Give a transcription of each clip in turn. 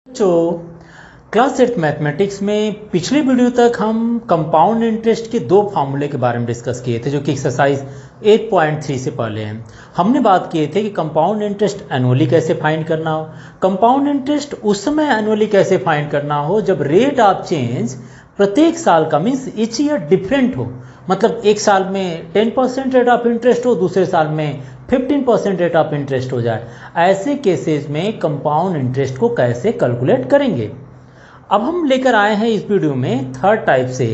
बच्चों, class 8 mathematics में पिछले वीडियो तक हम कंपाउंड इंटरेस्ट के दो फार्मूले के बारे में डिस्कस किए थे जो कि एक्सरसाइज 8.3 से पहले हैं। हमने बात किए थे कि कंपाउंड इंटरेस्ट एनुअली कैसे फाइंड करना हो। कंपाउंड इंटरेस्ट उस समय एनुअली कैसे फाइंड करना हो जब रेट ऑफ चेंज प्रत्येक साल का मीन्स ईच ईयर डिफरेंट हो। मतलब एक साल में 10% रेट ऑफ इंटरेस्ट हो, दूसरे साल में 15% रेट ऑफ इंटरेस्ट हो जाए। ऐसे केसेस में कंपाउंड इंटरेस्ट को कैसे कैलकुलेट करेंगे। अब हम लेकर आए हैं इस वीडियो में थर्ड टाइप से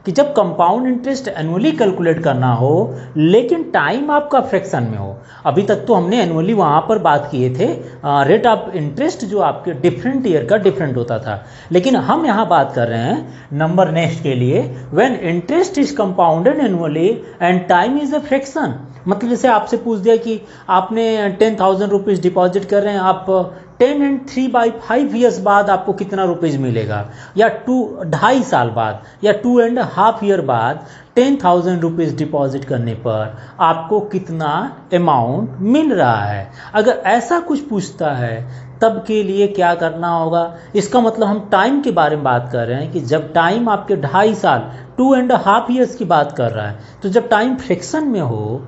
कि जब कंपाउंड इंटरेस्ट एनुअली कैलकुलेट करना हो लेकिन टाइम आपका फ्रैक्शन में हो। अभी तक तो हमने एनुअली वहाँ पर बात किए थे रेट ऑफ इंटरेस्ट जो आपके डिफरेंट ईयर का डिफरेंट होता था, लेकिन हम यहाँ बात कर रहे हैं नंबर नेक्स्ट के लिए when interest is compounded annually and time is a fraction. मतलब जैसे आपसे पूछ दिया कि आपने 10,000 रुपीज़ डिपॉजिट कर रहे हैं, आप 10 एंड 3/5 ईयर्स बाद आपको कितना रुपीज़ मिलेगा, या 2.5 साल बाद या 2.5 ईयर बाद 10,000 रुपीज़ डिपॉजिट करने पर आपको कितना अमाउंट मिल रहा है। अगर ऐसा कुछ पूछता है तब के लिए क्या करना होगा। इसका मतलब हम टाइम के बारे में बात कर रहे हैं कि जब टाइम आपके 2.5 साल 2.5 ईयर्स की बात कर रहा है, तो जब टाइम फ्रैक्शन में हो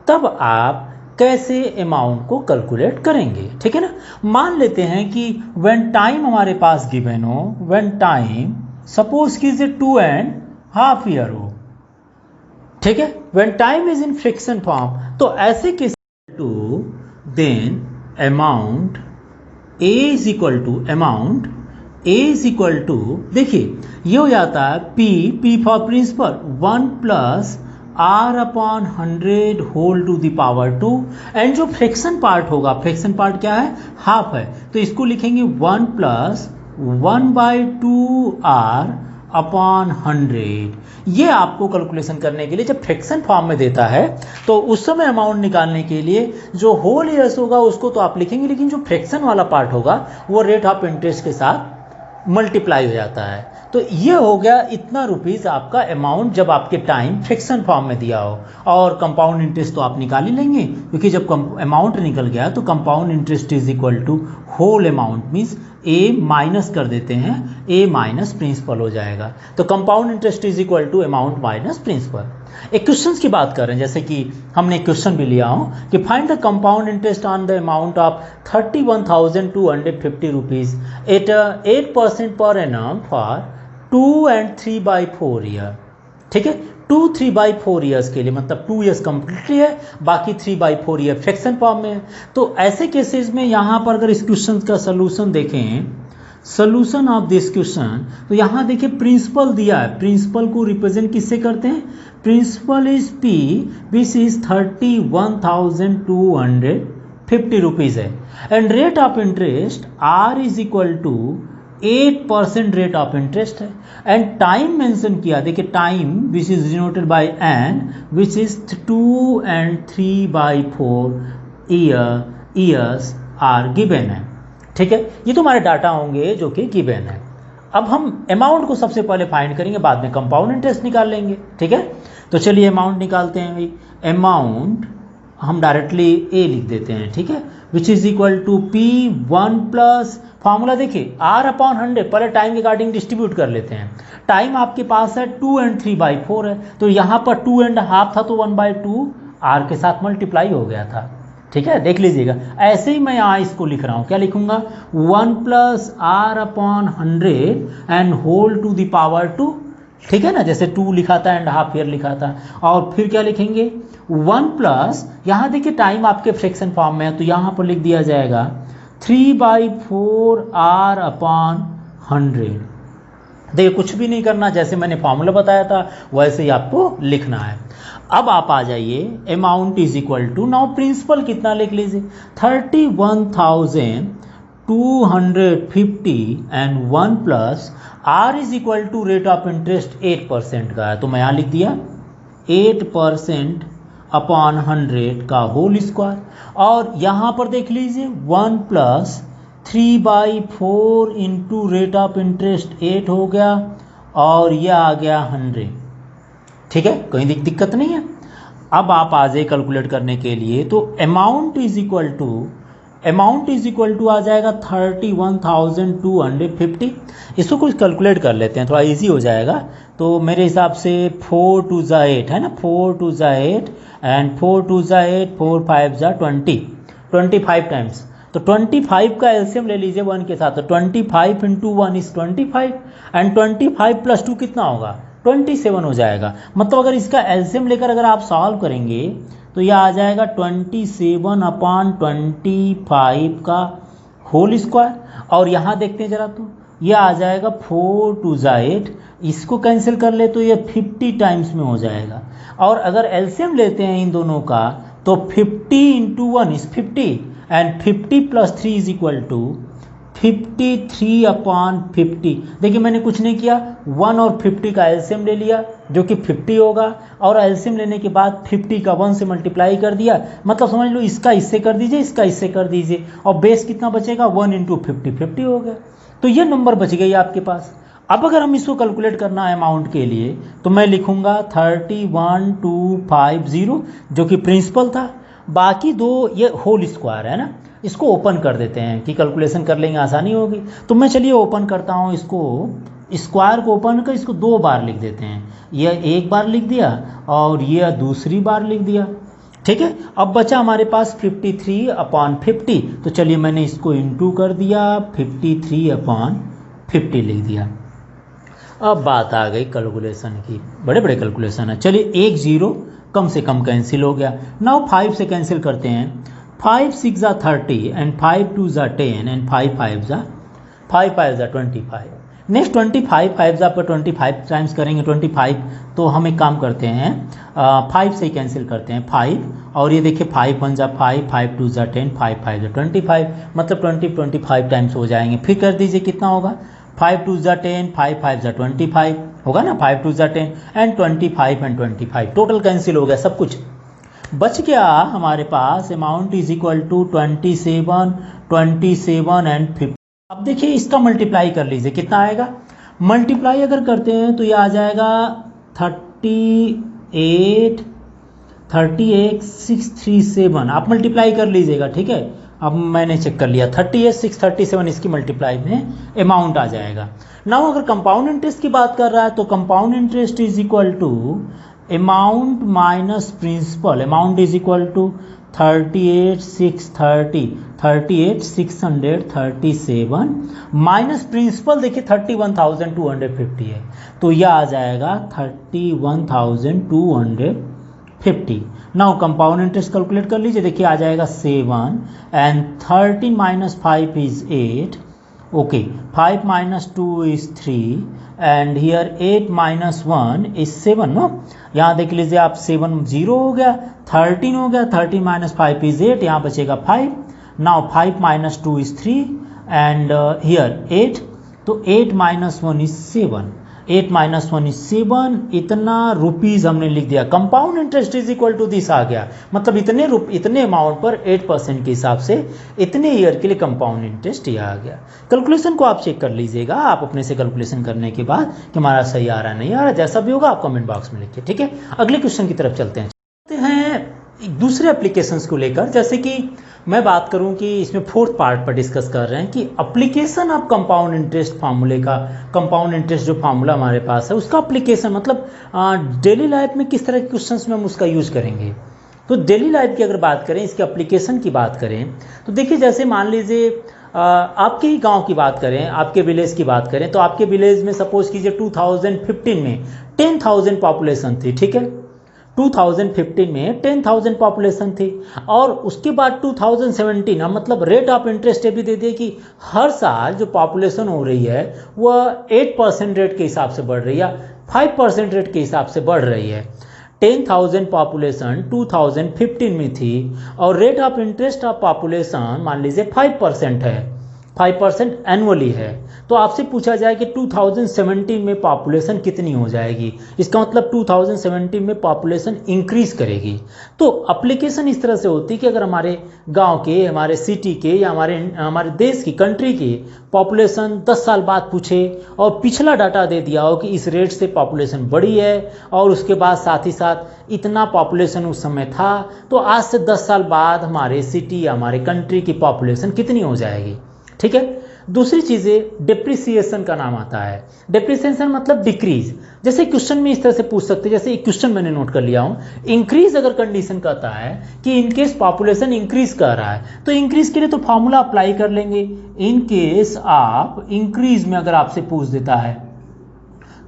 तब आप कैसे अमाउंट को कैलकुलेट करेंगे। ठीक है ना। मान लेते हैं कि व्हेन टाइम हमारे पास गिवन हो, व्हेन टाइम सपोज कीजिए 2.5 ईयर हो, ठीक है, when time is in fraction form, तो ऐसे case to then amount A is equal to देखिए ये हो जाता है P for principal 1 plus R/100 whole to the power 2, and जो फ्रैक्शन पार्ट होगा, फ्रैक्शन पार्ट क्या है, हाफ है, तो इसको लिखेंगे 1 प्लस 1/2 R/100। ये आपको कैलकुलेशन करने के लिए जब फ्रैक्शन फॉर्म में देता है तो उस समय अमाउंट निकालने के लिए जो होल ईयर्स होगा उसको तो आप लिखेंगे, लेकिन जो फ्रैक्शन वाला पार्ट होगा वो रेट ऑफ इंटरेस्ट के साथ मल्टीप्लाई हो जाता है। तो ये हो गया इतना रुपीज़ आपका अमाउंट जब आपके टाइम फ्रैक्शन फॉर्म में दिया हो। और कंपाउंड इंटरेस्ट तो आप निकाल ही लेंगे क्योंकि जब अमाउंट निकल गया तो compound interest is equal to whole amount means A minus कर देते हैं, ए माइनस प्रिंसिपल हो जाएगा। तो compound interest is equal to amount minus principal. एक क्वेश्चन की बात कर रहे हैं, जैसे कि हमने एक क्वेश्चन भी लिया हो कि find the compound interest on the amount of 31,250 rupees at 8% per annum for 2 and 3/4 year. ठीक है, 2-3/4 ईयर्स के लिए, मतलब 2 ईयर्स कम्प्लीटली है, बाकी 3/4 ईयर फ्रैक्शन फॉर्म में है। तो ऐसे केसेस में यहाँ पर अगर इस क्वेश्चन का सोल्यूशन देखें, सोल्यूशन ऑफ दिस क्वेश्चन, तो यहाँ देखिए प्रिंसिपल दिया है, प्रिंसिपल को रिप्रेजेंट किससे करते हैं, principal is P which is 31,250 rupees है, and rate of interest R is equal to 8% rate of interest है, एंड टाइम मेंशन किया, देखिए time which is denoted by N which is 2 and 3/4 years are given है। ठीक है, ये तो हमारे डाटा होंगे जो कि गिवन है। अब हम अमाउंट को सबसे पहले फाइंड करेंगे, बाद में कंपाउंड इंटरेस्ट निकाल लेंगे। ठीक है, तो चलिए अमाउंट निकालते हैं भाई। अमाउंट हम डायरेक्टली ए लिख देते हैं, ठीक है, which is equal to P 1 plus formula देखिए R/100, पहले टाइम के अकॉर्डिंग डिस्ट्रीब्यूट कर लेते हैं। टाइम आपके पास है 2 and 3/4 है, तो यहाँ पर 2.5 था तो 1/2 R के साथ मल्टीप्लाई हो गया था। ठीक है, देख लीजिएगा, ऐसे ही मैं यहाँ इसको लिख रहा हूँ, क्या लिखूंगा 1 plus R/100 and whole to the power 2। ठीक है ना, जैसे 2 लिखा था एंड हाफ ईयर लिखा था। और फिर क्या लिखेंगे 1 प्लस, यहाँ देखिए टाइम आपके फ्रैक्शन फॉर्म में है तो यहाँ पर लिख दिया जाएगा 3/4 R/100। देखिए कुछ भी नहीं करना, जैसे मैंने फॉर्मूला बताया था वैसे ही आपको लिखना है। अब आप आ जाइए amount is equal to, now principal कितना लिख लीजिए 31,250 and 1 plus R is equal to rate of interest 8% का है, तो मैं यहाँ लिख दिया 8% अपॉन 100 का होल स्क्वायर। और यहाँ पर देख लीजिए 1 plus 3/4 into rate of interest 8 हो गया और यह आ गया 100। ठीक है, कोई दिक्कत नहीं है। अब आप आ जाए कैलकुलेट करने के लिए, तो amount is equal to amount is equal to आ जाएगा 31,250। इसको कुछ कैलकुलेट कर लेते हैं, थोड़ा इजी हो जाएगा। तो मेरे हिसाब से 4 2 ज़ा 8 है ना, 4 2 ज़ा 8 एंड 4 2 ज़ा 8, 4 5 ज़ा 20, 25 टाइम्स। तो 25 का एलसीएम ले लीजिए 1 के साथ, तो 25 इंटू 1 इज 25 एंड 25 प्लस 2 कितना होगा, 27 हो जाएगा। मतलब अगर इसका एलसीएम लेकर अगर आप सॉल्व करेंगे तो यह आ जाएगा 27/25 का होल स्क्वायर। और यहाँ देखते हैं जरा, तो यह आ जाएगा 4 2 ज़ा 8, इसको कैंसिल कर ले तो ये 50 टाइम्स में हो जाएगा। और अगर एलसीएम लेते हैं इन दोनों का तो 50 into 1 is 50 and 50 plus 3 is equal to 53/50। देखिए मैंने कुछ नहीं किया, 1 और 50 का एलसीएम ले लिया जो कि 50 होगा, और एलसीएम लेने के बाद 50 का 1 से मल्टीप्लाई कर दिया। मतलब समझ लो इसका इससे कर दीजिए, इसका इससे कर दीजिए, और बेस कितना बचेगा, 1 इंटू 50, 50 हो गया। तो ये नंबर बच गई आपके पास। अब अगर हम इसको कैलकुलेट करना है अमाउंट के लिए तो मैं लिखूंगा 31,250 जो कि प्रिंसिपल था, बाकी दो ये होल स्क्वायर है ना, इसको ओपन कर देते हैं कि कैलकुलेशन कर लेंगे, आसानी होगी। तो मैं चलिए ओपन करता हूँ इसको, स्क्वायर को ओपन कर इसको 2 बार लिख देते हैं। यह एक बार लिख दिया और यह दूसरी बार लिख दिया, ठीक है। अब बचा हमारे पास 53/50। तो चलिए मैंने इसको इंटू कर दिया, 53/50 लिख दिया। अब बात आ गई कैलकुलेशन की, बड़े बड़े कैलकुलेशन है। चलिए एक जीरो कम से कम कैंसिल हो गया। नाउ 5 से कैंसिल करते हैं, 5 6 ज़ा 30 एंड 5 2 ज़ा 10 एंड 5 5 ज़ा 25। नेक्स्ट 25 5 ज़ा पर 25 टाइम्स करेंगे 25। तो हम एक काम करते हैं, 5 से ही कैंसिल करते हैं 5, और ये देखिए 5 1 ज़ा 5, 5 2 ज़ा 10, 5 5 ज़ा 25, मतलब 25 टाइम्स हो जाएंगे। फिर कर दीजिए कितना होगा, 5 2 ज़ा 10, 5 5 ज़ा 25 होगा ना, 5 2 ज़ा 10 एंड 25 एंड 25 टोटल कैंसिल हो गया सब कुछ। बच गया हमारे पास amount is equal to 27 and 50। अब देखिए इसका मल्टीप्लाई कर लीजिए, कितना आएगा, मल्टीप्लाई अगर करते हैं तो ये आ जाएगा 38,637। आप मल्टीप्लाई कर लीजिएगा, ठीक है। अब मैंने चेक कर लिया 38,637 इसकी मल्टीप्लाई में अमाउंट आ जाएगा। नाउ अगर कंपाउंड इंटरेस्ट की बात कर रहा है तो compound interest is equal to amount minus principal. Amount is equal to 38,637 minus principal देखिए 31,250 है, तो यह आ जाएगा 31,250। नाउ कंपाउंड इंटरेस्ट कैलकुलेट कर लीजिए, देखिए आ जाएगा 7 and 13 minus 5 is 8, okay 5 minus 2 is 3 and here 8 minus 1 is 7 no. यहाँ देख लीजिए आप 7 0 हो गया, 13 हो गया, 13 माइनस 5 इज 8, यहाँ बचेगा 5। Now 5 minus 2 is 3 and here 8, तो 8 माइनस 1 इज 7, 8 माइनस 1 इज 7, इतना रुपीज़ हमने लिख दिया। Compound interest is equal to this आ गया, मतलब इतने अमाउंट पर 8% के हिसाब से इतने ईयर के लिए कंपाउंड इंटरेस्ट ये आ गया। कैलकुलेशन को आप चेक कर लीजिएगा आप अपने से कैलकुलेशन करने के बाद कि हमारा सही आ रहा है नहीं आ रहा, जैसा भी होगा आप कमेंट बॉक्स में लिखिए, ठीक है। अगले क्वेश्चन की तरफ चलते हैं दूसरे एप्लीकेशंस को लेकर। जैसे कि मैं बात करूं कि इसमें 4th पार्ट पर डिस्कस कर रहे हैं कि एप्लीकेशन ऑफ कंपाउंड इंटरेस्ट फार्मूले का, कंपाउंड इंटरेस्ट जो फार्मूला हमारे पास है उसका एप्लीकेशन, मतलब डेली लाइफ में किस तरह के क्वेश्चंस में हम उसका यूज़ करेंगे। तो डेली लाइफ की अगर बात करें, इसके एप्लीकेशन की बात करें तो देखिए जैसे मान लीजिए आपके ही गांव की बात करें, आपके विलेज की बात करें, तो आपके विलेज में सपोज कीजिए 2015 में 10,000 पॉपुलेशन थी, ठीक है। 2015 में 10,000 पॉपुलेशन थी, और उसके बाद 2017 मतलब रेट ऑफ इंटरेस्ट ये भी दे दिए कि हर साल जो पॉपुलेशन हो रही है वह 8% रेट के हिसाब से बढ़ रही है, 5% रेट के हिसाब से बढ़ रही है। 10,000 पॉपुलेशन 2015 में थी और rate of interest of population मान लीजिए 5% है, 5% एनुअली है। तो आपसे पूछा जाए कि 2017 में पॉपुलेशन कितनी हो जाएगी, इसका मतलब 2017 में पॉपुलेशन इंक्रीज करेगी। तो एप्लीकेशन इस तरह से होती है कि अगर हमारे गांव के, हमारे सिटी के या हमारे देश की, कंट्री की पॉपुलेशन 10 साल बाद पूछे और पिछला डाटा दे दिया हो कि इस रेट से पॉपुलेशन बढ़ी है और उसके बाद साथ ही साथ इतना पॉपुलेशन उस समय था, तो आज से 10 साल बाद हमारे सिटी या हमारे कंट्री की पॉपुलेशन कितनी हो जाएगी। ठीक है। दूसरी चीज़ है डिप्रिसिएशन का नाम आता है। डिप्रिसिएशन मतलब डिक्रीज। जैसे क्वेश्चन में इस तरह से पूछ सकते हैं, जैसे एक क्वेश्चन मैंने नोट कर लिया हूँ, इंक्रीज अगर कंडीशन कहता है कि इनकेस पॉपुलेशन इंक्रीज कर रहा है तो इंक्रीज के लिए तो फॉर्मूला अप्लाई कर लेंगे। इन केस आप इंक्रीज में अगर आपसे पूछ देता है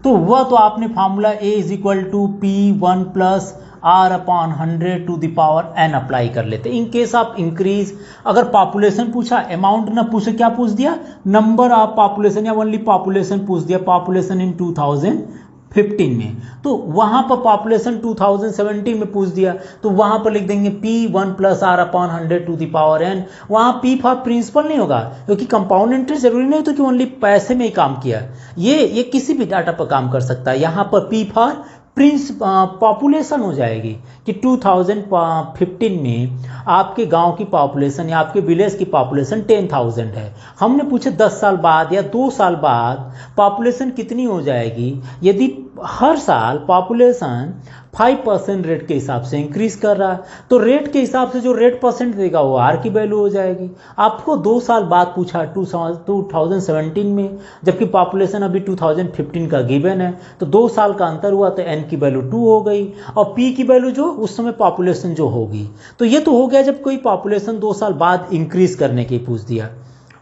तो वह तो आपने formula A is equal to P1 plus R/100 to the power n apply कर लेते। इन केस आप इंक्रीज, अगर पॉपुलेशन पूछा, अमाउंट ना पूछे, क्या पूछ दिया, नंबर ऑफ पॉपुलेशन या ओनली पॉपुलेशन पूछ दिया, पॉपुलेशन इन 2015 में, तो वहां पर पॉपुलेशन 2017 में पूछ दिया तो वहां पर लिख देंगे P1 plus R/100 to the power n। वहां P फॉर प्रिंसिपल नहीं होगा क्योंकि कंपाउंड इंटरेस्ट जरूरी नहीं होता कि ओनली पैसे में ही काम किया, ये किसी भी डाटा पर काम कर सकता है। यहाँ पर P फॉर पॉपुलेशन हो जाएगी कि 2015 में आपके गांव की पॉपुलेशन या आपके विलेज की पॉपुलेशन 10,000 है। हमने पूछे 10 साल बाद या 2 साल बाद पॉपुलेशन कितनी हो जाएगी। यदि हर साल पॉपुलेशन 5% रेट के हिसाब से इंक्रीज कर रहा है तो रेट के हिसाब से जो रेट परसेंट देगा वो आर की वैल्यू हो जाएगी। आपको 2 साल बाद पूछा 2017 में, जबकि पॉपुलेशन अभी 2015 का गिवन है, तो 2 साल का अंतर हुआ तो एन की वैल्यू 2 हो गई और पी की वैल्यू जो उस समय पॉपुलेशन जो होगी। तो ये तो हो गया जब कोई पॉपुलेशन 2 साल बाद इंक्रीज करने के पूछ दिया।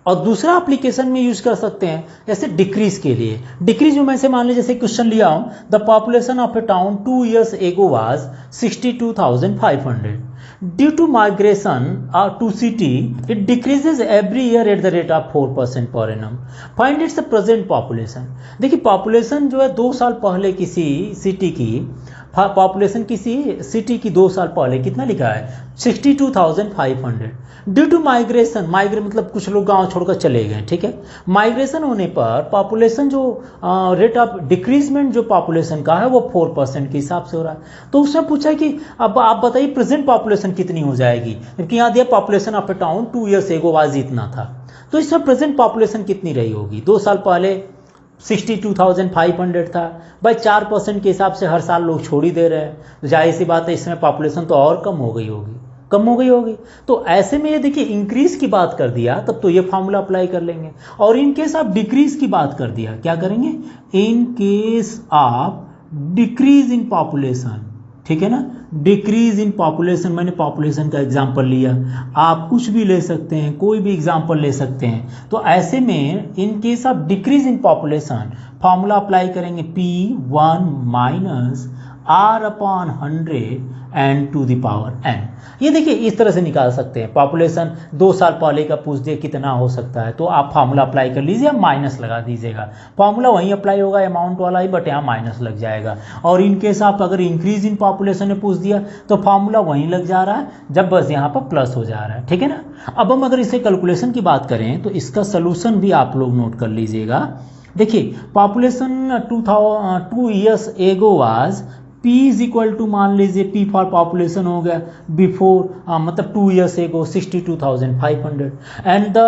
और दूसरा एप्लीकेशन में यूज कर सकते हैं जैसे डिक्रीज के लिए। डिक्रीज में से मान लीजिए जैसे क्वेश्चन लिया हूं, the population of A town 2 years ago was 62,500. Due to migration to city, it decreases every year at the rate of 4% per annum. Find its present population. देखिए पॉपुलेशन जो है 2 साल पहले किसी सिटी की पॉपुलेशन, किसी सिटी की 2 साल पहले कितना लिखा है 62,500। ड्यू टू माइग्रेशन, माइग्रेट मतलब कुछ लोग गांव छोड़कर चले गए, ठीक है। माइग्रेशन होने पर पॉपुलेशन जो रेट ऑफ डिक्रीजमेंट जो पॉपुलेशन का है वो 4% के हिसाब से हो रहा है। तो उसने पूछा कि अब आप बताइए प्रेजेंट पॉपुलेशन कितनी हो जाएगी, क्योंकि यहाँ दिया population of A town 2 years ago was इतना था, तो इसमें प्रेजेंट पॉपुलेशन कितनी रही होगी। 2 साल पहले 62,500 था भाई, 4% के हिसाब से हर साल लोग छोड़ ही दे रहे हैं, तो जाहिर सी बात है इसमें पॉपुलेशन तो और कम हो गई होगी। तो ऐसे में ये देखिए इंक्रीज की बात कर दिया तब तो ये फार्मूला अप्लाई कर लेंगे, और इन केस आप डिक्रीज की बात कर दिया क्या करेंगे, इन केस आप डिक्रीज इन पॉपुलेशन, ठीक है ना, डिक्रीज इन पॉपुलेशन, मैंने पॉपुलेशन का एग्जांपल लिया, आप कुछ भी ले सकते हैं, कोई भी एग्जांपल ले सकते हैं। तो ऐसे में in case of decrease in population formula apply करेंगे P1 minus R/100 and to the power n। ये देखिए इस तरह से निकाल सकते हैं। पॉपुलेशन 2 साल पहले का पूछ दिए कितना हो सकता है, तो आप फार्मूला अप्लाई कर लीजिए, माइनस लगा दीजिएगा, फार्मूला वहीं अप्लाई होगा अमाउंट वाला ही, बट यहाँ माइनस लग जाएगा। और इन केस आप अगर इंक्रीज इन पॉपुलेशन ने पूछ दिया तो फार्मूला वहीं लग जा रहा है, जब बस यहाँ पर प्लस हो जा रहा है, ठीक है ना। अब हम अगर इसे कैलकुलेशन की बात करें तो इसका सोल्यूशन भी आप लोग नोट कर लीजिएगा। देखिए population 2 years ago was P is equal to, मान लीजिए P फॉर पॉपुलेशन हो गया बिफोर मतलब 2 years ago 62,500 and the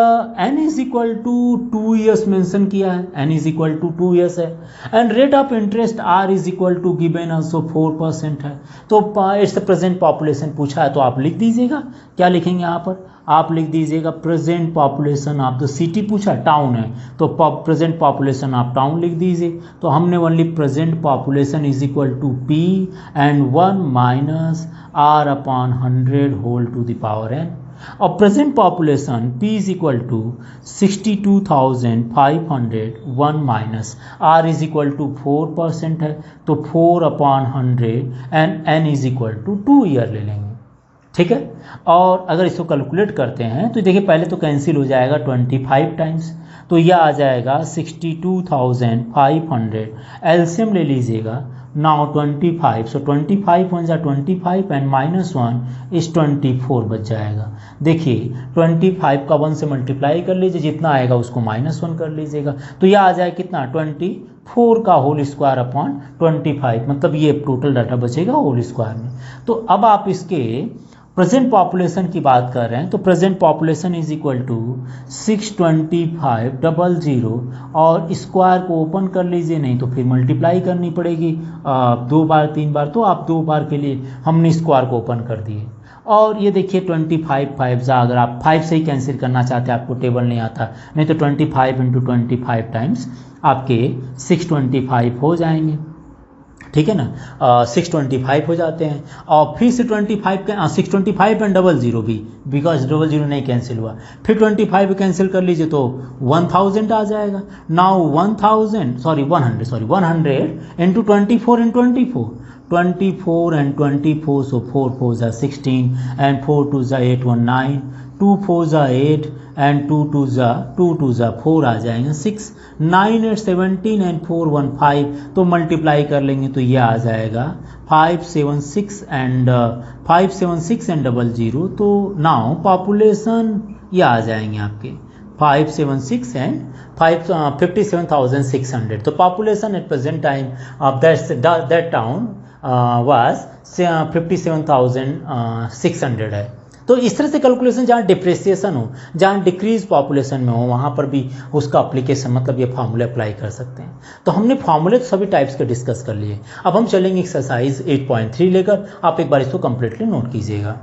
N is equal to 2 years mention किया है, N is equal to 2 years है, and rate of interest R is equal to given also 4% है। तो इट्स प्रेजेंट पॉपुलेशन पूछा है तो आप लिख दीजिएगा, क्या लिखेंगे यहाँ पर आप लिख दीजिएगा present population of the city, पूछा टाउन है तो प्रेजेंट पॉपुलेशन ऑफ टाउन लिख दीजिए। तो हमने only present population is equal to P and 1 minus R/100 whole to the power n। और present population P is equal to 62,500, 1 minus R is equal to 4% है तो 4/100 and n is equal to 2 year ले लेंगे, ठीक है। और अगर इसको कैलकुलेट करते हैं तो देखिए पहले तो कैंसिल हो जाएगा 25 टाइम्स, तो यह आ जाएगा 62,500, एलसीएम ले लीजिएगा नाउ 25, सो 25 1 जा 25 एंड -1 इस 24 बच जाएगा। देखिए 25 का 1 से मल्टीप्लाई कर लीजिए, जितना आएगा उसको -1 कर लीजिएगा, तो यह आ जाए कितना 24 का होल स्क्वायर अपॉन 25, मतलब ये टोटल डाटा बचेगा होल स्क्वायर में। तो अब आप इसके प्रेजेंट पॉपुलेशन की बात कर रहे हैं, तो present population is equal to 625,000 और स्क्वायर को ओपन कर लीजिए, नहीं तो फिर मल्टीप्लाई करनी पड़ेगी 2 बार 3 बार, तो आप 2 बार के लिए हमने स्क्वायर को ओपन कर दिए। और ये देखिए 25 5 अगर आप 5 से ही कैंसिल करना चाहते हैं, आपको टेबल नहीं आता, नहीं तो 25 × 25 टाइम्स आपके 625 हो जाएंगे, ठीक है ना। 625 हो जाते हैं और फिर से 25 का 625 एंड 00 भी, बिकॉज 00 नहीं कैंसिल हुआ, फिर 25 कैंसिल कर लीजिए तो 1000 आ जाएगा। नाउ 100 इंटू 24 एंड 24 एंड 24, सो 4 4 जा 16 एंड 4 2 जा 8 1 9, 2 4 जा 8 एंड 2 2 जा 4 आ जाएंगे 6 9 8 17 एंड 4 1 5, तो मल्टीप्लाई कर लेंगे तो ये आ जाएगा 576 एंड 00, तो नाउ पॉपुलेशन ये आ जाएंगे आपके 576 एंड 57,600। तो population at present time of that town was 57,600 है। तो इस तरह से कैलकुलेशन जहाँ डिप्रेसिएशन हो, जहाँ डिक्रीज पॉपुलेशन में हो, वहाँ पर भी उसका अप्लीकेशन मतलब ये फार्मूले अप्लाई कर सकते हैं। तो हमने फार्मूले सभी टाइप्स के डिस्कस कर लिए। अब हम चलेंगे एक्सरसाइज 8.3 लेकर, आप एक बार इसको कम्प्लीटली नोट कीजिएगा।